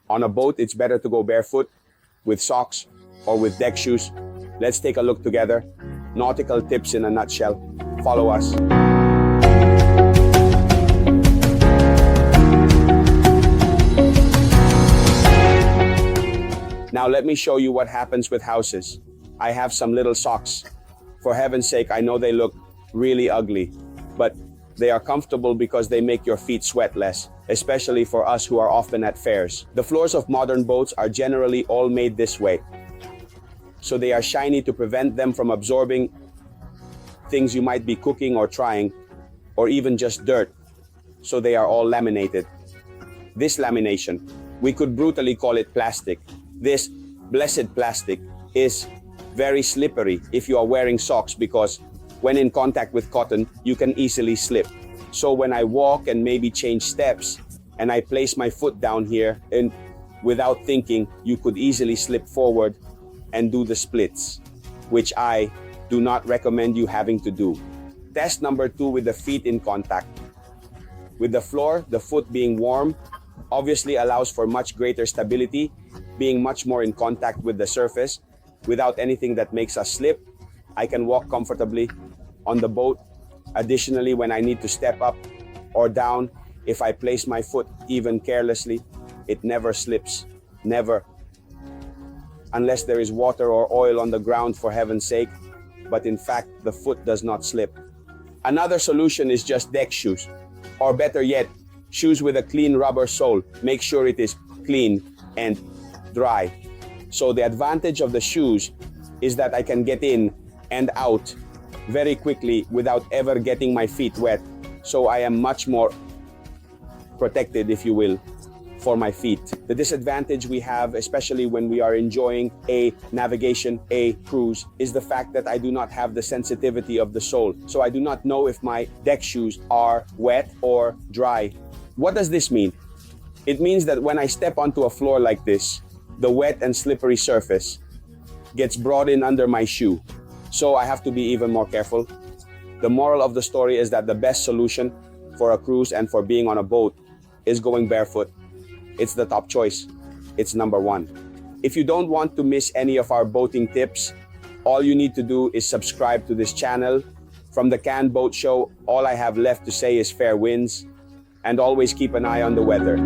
On a boat, it's better to go barefoot, with socks, or with deck shoes. Let's take a look together. Nautical tips in a nutshell. Follow us. Now let me show you what happens with houses. I have some little socks. For heaven's sake, I know they look really ugly, but they are comfortable because they make your feet sweat less, especially for us who are often at fairs. The floors of modern boats are generally all made this way, so they are shiny to prevent them from absorbing things you might be cooking or trying, or even just dirt, so they are all laminated. This lamination, we could brutally call it plastic. This blessed plastic is very slippery if you are wearing socks, because when in contact with cotton, you can easily slip. So when I walk and maybe change steps, and I place my foot down here, and without thinking, you could easily slip forward and do the splits, which I do not recommend you having to do. Test number 2 with the feet in contact. With the floor, the foot being warm, obviously allows for much greater stability, being much more in contact with the surface, without anything that makes us slip. I can walk comfortably on the boat. Additionally, when I need to step up or down, if I place my foot even carelessly, it never slips, never. Unless there is water or oil on the ground, for heaven's sake, but in fact, the foot does not slip. Another solution is just deck shoes, or better yet, shoes with a clean rubber sole. Make sure it is clean and dry. So the advantage of the shoes is that I can get in and out very quickly without ever getting my feet wet. So I am much more protected, if you will, for my feet. The disadvantage we have, especially when we are enjoying a navigation, a cruise, is the fact that I do not have the sensitivity of the sole. So I do not know if my deck shoes are wet or dry. What does this mean? It means that when I step onto a floor like this, the wet and slippery surface gets brought in under my shoe. So I have to be even more careful. The moral of the story is that the best solution for a cruise and for being on a boat is going barefoot. It's the top choice. It's number 1. If you don't want to miss any of our boating tips, all you need to do is subscribe to this channel. From the Can Boat Show, all I have left to say is fair winds, and always keep an eye on the weather.